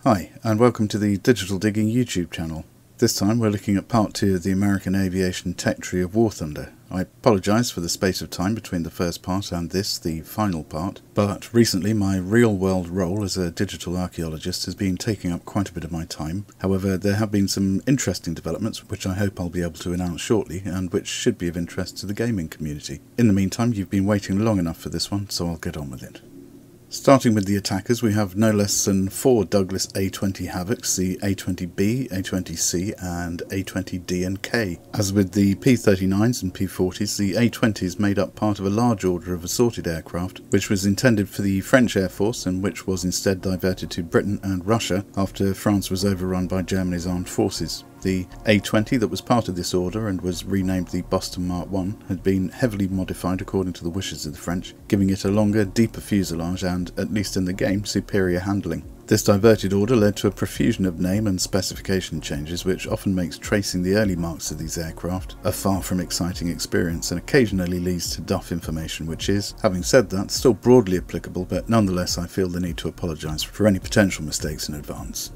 Hi, and welcome to the Digital Digging YouTube channel. This time we're looking at part 2 of the American aviation tech tree of War Thunder. I apologise for the space of time between the first part and this, the final part, but recently my real-world role as a digital archaeologist has been taking up quite a bit of my time. However, there have been some interesting developments which I hope I'll be able to announce shortly and which should be of interest to the gaming community. In the meantime, you've been waiting long enough for this one, so I'll get on with it. Starting with the attackers, we have no less than 4 Douglas A-20 Havocs, the A-20B, A-20C and A-20D and K. As with the P-39s and P-40s, the A-20s made up part of a large order of assorted aircraft, which was intended for the French Air Force and which was instead diverted to Britain and Russia after France was overrun by Germany's armed forces. The A-20 that was part of this order and was renamed the Boston Mark I had been heavily modified according to the wishes of the French, giving it a longer, deeper fuselage and, at least in the game, superior handling. This diverted order led to a profusion of name and specification changes, which often makes tracing the early marks of these aircraft a far from exciting experience and occasionally leads to duff information, which is, having said that, still broadly applicable, but nonetheless I feel the need to apologise for any potential mistakes in advance.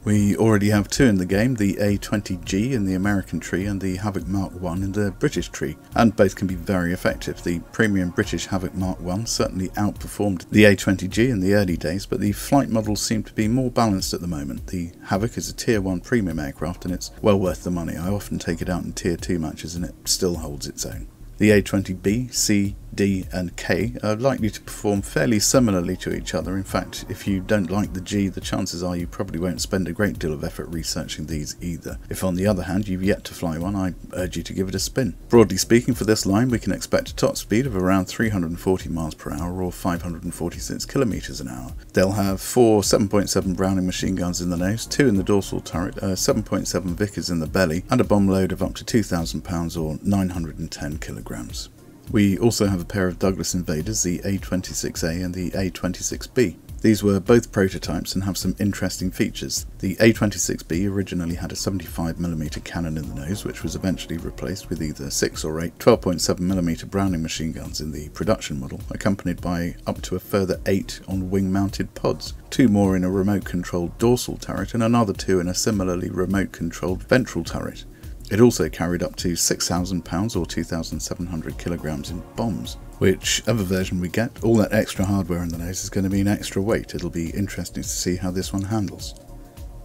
We already have 2 in the game, the A-20G in the American tree and the Havoc Mark I in the British tree, and both can be very effective. The premium British Havoc Mark I certainly outperformed the A-20G in the early days, but the flight models seem to be more balanced at the moment. The Havoc is a Tier 1 premium aircraft and it's well worth the money. I often take it out in Tier 2 matches and it still holds its own. The A-20B, C, D and K are likely to perform fairly similarly to each other. In fact, if you don't like the G, the chances are you probably won't spend a great deal of effort researching these either. If on the other hand you've yet to fly one, I urge you to give it a spin. Broadly speaking, for this line we can expect a top speed of around 340 miles per hour or 546 kilometers an hour. They'll have 4 7.7 Browning machine guns in the nose, 2 in the dorsal turret, 7.7 Vickers in the belly, and a bomb load of up to 2,000 pounds or 910 kilograms. We also have a pair of Douglas Invaders, the A-26A and the A-26B. These were both prototypes and have some interesting features. The A-26B originally had a 75mm cannon in the nose, which was eventually replaced with either 6 or 8 12.7mm Browning machine guns in the production model, accompanied by up to a further 8 on wing-mounted pods, 2 more in a remote-controlled dorsal turret and another 2 in a similarly remote-controlled ventral turret. It also carried up to 6,000 pounds or 2,700 kilograms in bombs. Whichever version we get, all that extra hardware in the nose is going to mean extra weight. It'll be interesting to see how this one handles.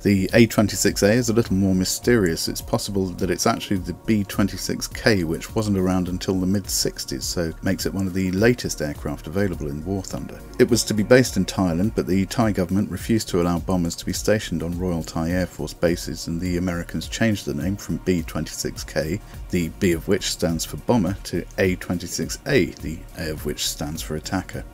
The A-26A is a little more mysterious. It's possible that it's actually the B-26K, which wasn't around until the mid-60s, so makes it one of the latest aircraft available in War Thunder. It was to be based in Thailand, but the Thai government refused to allow bombers to be stationed on Royal Thai Air Force bases, and the Americans changed the name from B-26K, the B of which stands for bomber, to A-26A, the A of which stands for attacker.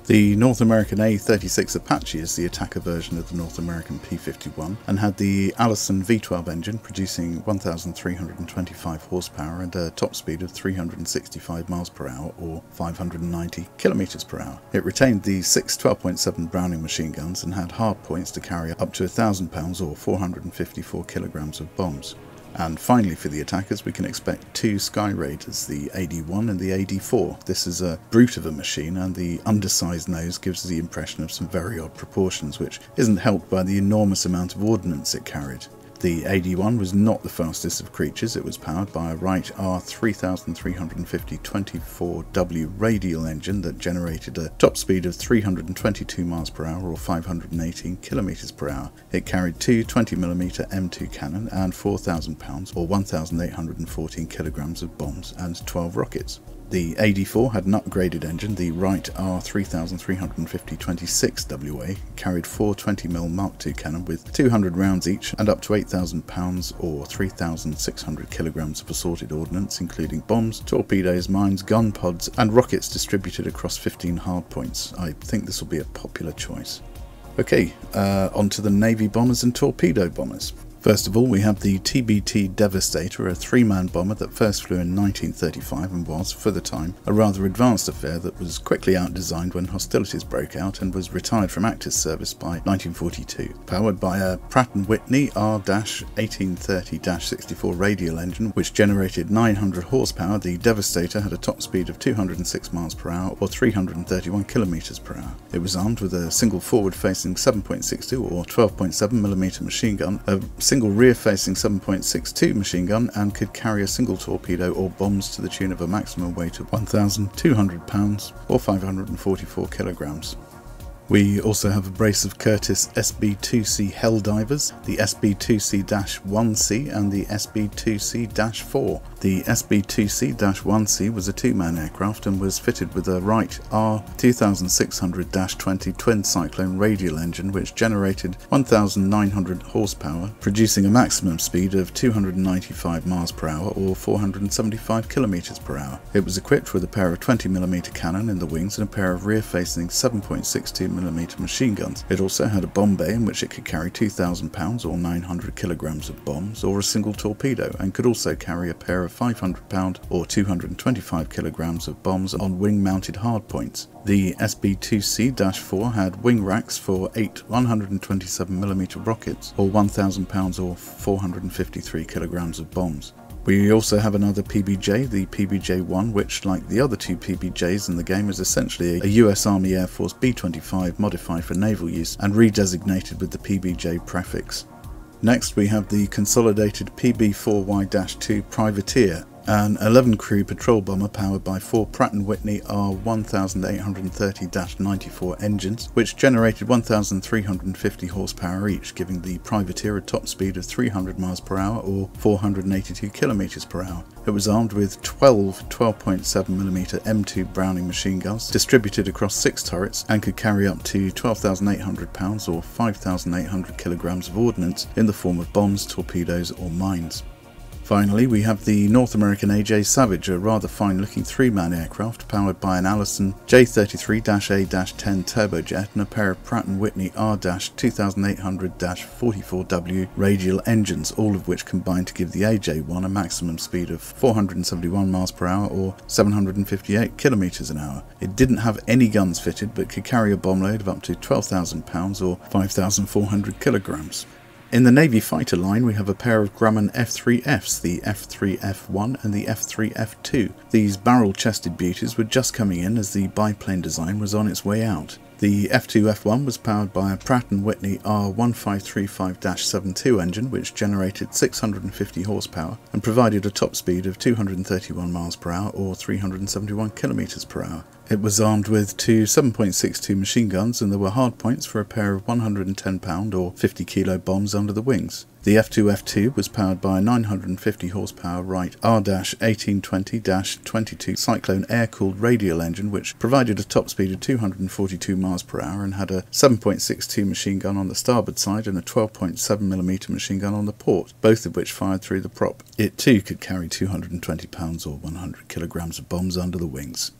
The North American A-36 Apache is the attacker version of the North American P-51 and had the Allison V12 engine producing 1,325 horsepower and a top speed of 365 miles per hour or 590 kilometers per hour. It retained the 6 12.7 Browning machine guns and had hard points to carry up to 1,000 pounds or 454 kilograms of bombs. And finally for the attackers we can expect 2 Sky Raiders, the AD-1 and the AD-4. This is a brute of a machine and the undersized nose gives the impression of some very odd proportions, which isn't helped by the enormous amount of ordnance it carried. The AD-1 was not the fastest of creatures. It was powered by a Wright R3350 24W radial engine that generated a top speed of 322 miles per hour or 518 kilometers per hour. It carried 2 20mm M2 cannon and 4,000 pounds or 1,814 kilograms of bombs and 12 rockets. The AD-4 had an upgraded engine, the Wright R3350 26WA, carried 4 20mm Mark II cannon with 200 rounds each and up to 8,000 pounds or 3,600 kilograms of assorted ordnance, including bombs, torpedoes, mines, gun pods and rockets distributed across 15 hardpoints. I think this will be a popular choice. Okay, on to the Navy bombers and torpedo bombers. First of all, we have the TBT Devastator, a three-man bomber that first flew in 1935 and was, for the time, a rather advanced affair that was quickly out-designed when hostilities broke out and was retired from active service by 1942. Powered by a Pratt & Whitney R-1830-64 radial engine, which generated 900 horsepower, the Devastator had a top speed of 206 miles per hour or 331 kilometers per hour. It was armed with a single forward-facing 7.62 or 12.7mm machine gun, a single rear-facing 7.62 machine gun, and could carry a single torpedo or bombs to the tune of a maximum weight of 1,200 pounds or 544 kilograms. We also have a brace of Curtiss SB-2C Helldivers, the SB-2C-1C and the SB-2C-4. The SB-2C-1C was a two-man aircraft and was fitted with a Wright R2600-20 twin cyclone radial engine which generated 1,900 horsepower, producing a maximum speed of 295 miles per hour or 475 kilometers per hour. It was equipped with a pair of 20mm cannon in the wings and a pair of rear-facing 7.62mm machine guns. It also had a bomb bay in which it could carry 2,000 pounds or 900 kilograms of bombs or a single torpedo, and could also carry a pair of 500 pound or 225 kilograms of bombs on wing-mounted hardpoints. The SB-2C-4 had wing racks for 8 127mm rockets or 1,000 pounds or 453 kilograms of bombs. We also have another PBJ, the PBJ-1, which, like the other two PBJs in the game, is essentially a US Army Air Force B-25 modified for naval use and redesignated with the PBJ prefix. Next we have the consolidated PB-4Y-2 Privateer, an 11-crew patrol bomber powered by four Pratt & Whitney R-1830-94 engines, which generated 1,350 horsepower each, giving the Privateer a top speed of 300 miles per hour or 482 kilometers per hour. It was armed with 12 12.7mm M2 Browning machine guns distributed across 6 turrets and could carry up to 12,800 pounds or 5,800 kilograms of ordnance in the form of bombs, torpedoes or mines. Finally, we have the North American AJ Savage, a rather fine-looking three-man aircraft powered by an Allison J33-A-10 turbojet and a pair of Pratt & Whitney R-2800-44W radial engines, all of which combined to give the AJ-1 a maximum speed of 471 miles per hour or 758 kilometers an hour. It didn't have any guns fitted but could carry a bomb load of up to 12,000 pounds or 5,400 kilograms. In the Navy fighter line, we have a pair of Grumman F-3Fs, the F-3F1 and the F-3F2. These barrel-chested beauties were just coming in as the biplane design was on its way out. The F2F1 was powered by a Pratt & Whitney R1535-72 engine which generated 650 horsepower and provided a top speed of 231 miles per hour or 371 kilometers per hour. It was armed with two 7.62 machine guns and there were hardpoints for a pair of 110 pound or 50 kilo bombs under the wings. The F2F2 was powered by a 950 horsepower Wright R-1820-22 Cyclone air-cooled radial engine which provided a top speed of 242 miles per hour and had a 7.62 machine gun on the starboard side and a 12.7mm machine gun on the port, both of which fired through the prop. It too could carry 220 pounds or 100 kilograms of bombs under the wings.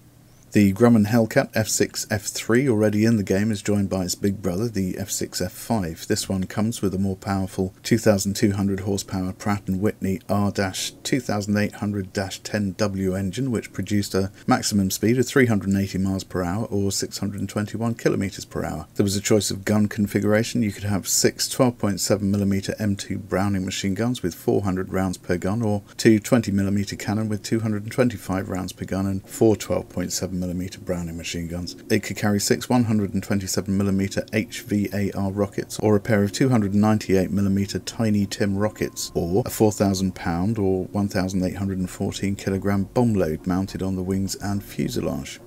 The Grumman Hellcat F6F3, already in the game, is joined by its big brother, the F6F5. This one comes with a more powerful 2,200 horsepower Pratt & Whitney R-2800-10W engine, which produced a maximum speed of 380 miles per hour or 621 kilometers per hour. There was a choice of gun configuration. You could have 6 12.7mm M2 Browning machine guns with 400 rounds per gun, or two 20mm cannon with 225 rounds per gun and 4 12.7mm Browning machine guns. It could carry 6 127mm HVAR rockets or a pair of 298mm Tiny Tim rockets, or a 4,000 pound or 1,814 kilogram bomb load mounted on the wings and fuselage.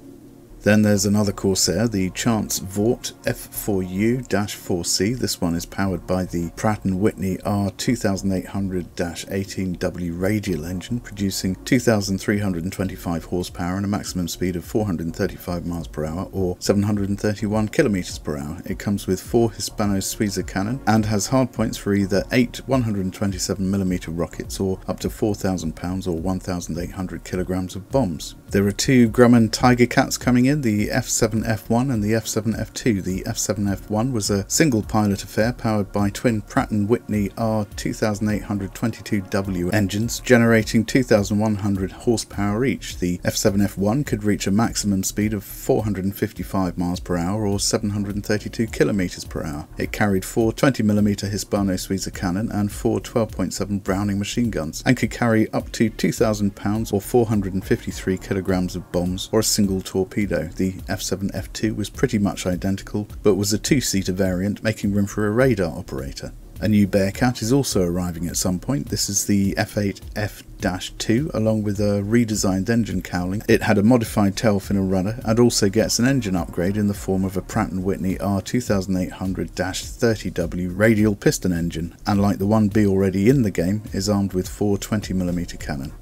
Then there's another Corsair, the Chance Vought F4U-4C. This one is powered by the Pratt & Whitney R-2800-18W radial engine, producing 2,325 horsepower and a maximum speed of 435 miles per hour or 731 kilometers per hour. It comes with 4 Hispano-Suiza cannon and has hardpoints for either 8 127mm rockets or up to 4,000 pounds or 1,800 kilograms of bombs. There are 2 Grumman Tiger Cats coming in the F7F1 and the F7F2. The F7F1 was a single pilot affair powered by twin Pratt & Whitney R2822W engines, generating 2,100 horsepower each. The F7F1 could reach a maximum speed of 455 miles per hour or 732 kilometers per hour. It carried 4 20mm Hispano-Suiza cannon and 4 12.7 Browning machine guns, and could carry up to 2,000 pounds or 453 kilograms of bombs or a single torpedo. The F7F2 was pretty much identical, but was a two-seater variant, making room for a radar operator. A new Bearcat is also arriving at some point. This is the F8F-2, along with a redesigned engine cowling. It had a modified tail fin and rudder, and also gets an engine upgrade in the form of a Pratt & Whitney R2800-30W radial piston engine, and like the 1B already in the game, is armed with 4 20mm cannon.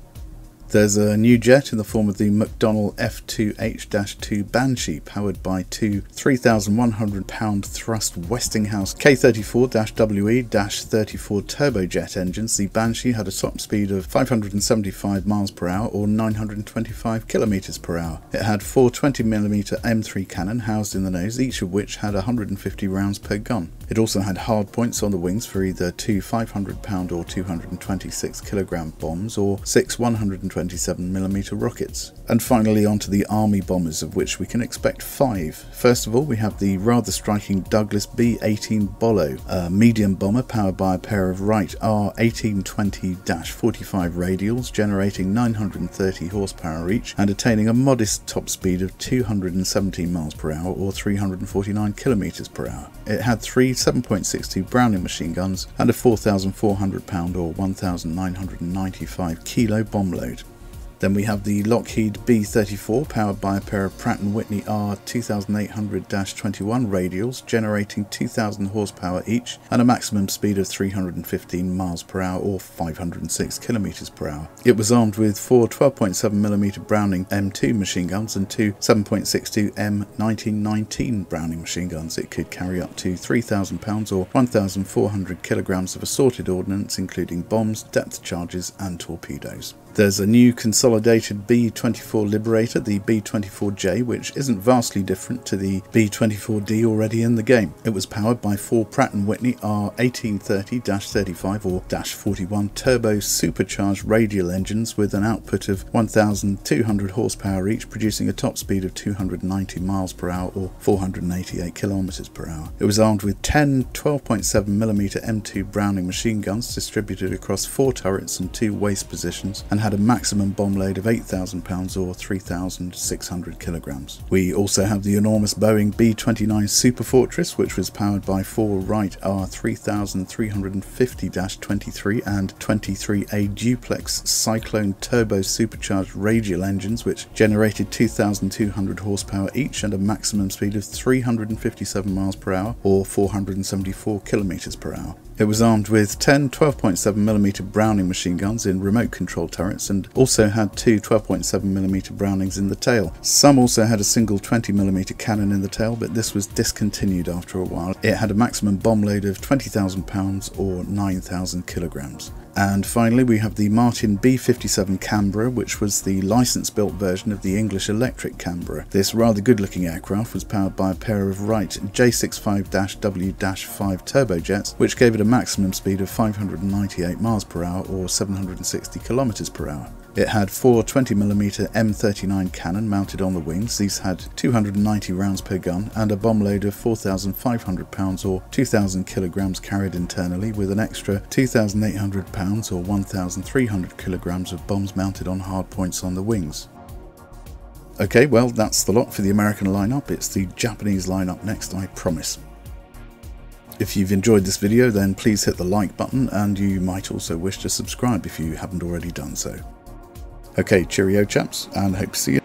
There's a new jet in the form of the McDonnell F2H-2 Banshee, powered by two 3,100 pound thrust Westinghouse K34-WE-34 turbojet engines. The Banshee had a top speed of 575 miles per hour or 925 kilometers per hour. It had 4 20mm M3 cannon housed in the nose, each of which had 150 rounds per gun. It also had hard points on the wings for either 2 500 pound or 226 kilogram bombs or 6 127mm rockets. And finally onto the Army bombers, of which we can expect 5. First of all, we have the rather striking Douglas B-18 Bolo, a medium bomber powered by a pair of Wright R1820-45 radials, generating 930 horsepower each and attaining a modest top speed of 217 miles per hour or 349 kilometers per hour. It had 3 7.62 Browning machine guns and a 4,400 pound or 1,995 kilo bomb load. Then we have the Lockheed B-34, powered by a pair of Pratt & Whitney R2800-21 radials, generating 2,000 horsepower each and a maximum speed of 315 miles per hour or 506 kilometers per hour. It was armed with 4 12.7mm Browning M2 machine guns and 2 7.62 M1919 Browning machine guns. It could carry up to 3,000 pounds or 1,400 kilograms of assorted ordnance, including bombs, depth charges and torpedoes. There's a new consolidated B-24 Liberator, the B-24J, which isn't vastly different to the B-24D already in the game. It was powered by 4 Pratt & Whitney R1830-35 or -41 turbo supercharged radial engines with an output of 1,200 horsepower each, producing a top speed of 290 miles per hour or 488 kilometers per hour. It was armed with 10 12.7mm M2 Browning machine guns distributed across 4 turrets and 2 waist positions, and had a maximum bomb load of 8,000 pounds or 3,600 kilograms. We also have the enormous Boeing B-29 Super Fortress, which was powered by 4 Wright R3350-23 and 23A duplex Cyclone turbo supercharged radial engines, which generated 2,200 horsepower each and a maximum speed of 357 miles per hour or 474 kilometers per hour. It was armed with 10 12.7mm Browning machine guns in remote control turrets and also had 2 12.7mm Brownings in the tail. Some also had a single 20mm cannon in the tail, but this was discontinued after a while. It had a maximum bomb load of 20,000 pounds or 9,000 kilograms. And finally we have the Martin B-57 Canberra, which was the license-built version of the English Electric Canberra. This rather good-looking aircraft was powered by a pair of Wright J65-W-5 turbojets, which gave it a maximum speed of 598 miles per hour or 760 kilometers per hour. It had 4 20mm M39 cannon mounted on the wings. These had 290 rounds per gun and a bomb load of 4,500 pounds or 2,000 kilograms carried internally, with an extra 2,800 pounds or 1,300 kilograms of bombs mounted on hard points on the wings. Okay, well, that's the lot for the American lineup. It's the Japanese lineup next, I promise. If you've enjoyed this video, then please hit the like button, and you might also wish to subscribe if you haven't already done so. Okay, cheerio chaps, and hope to see you.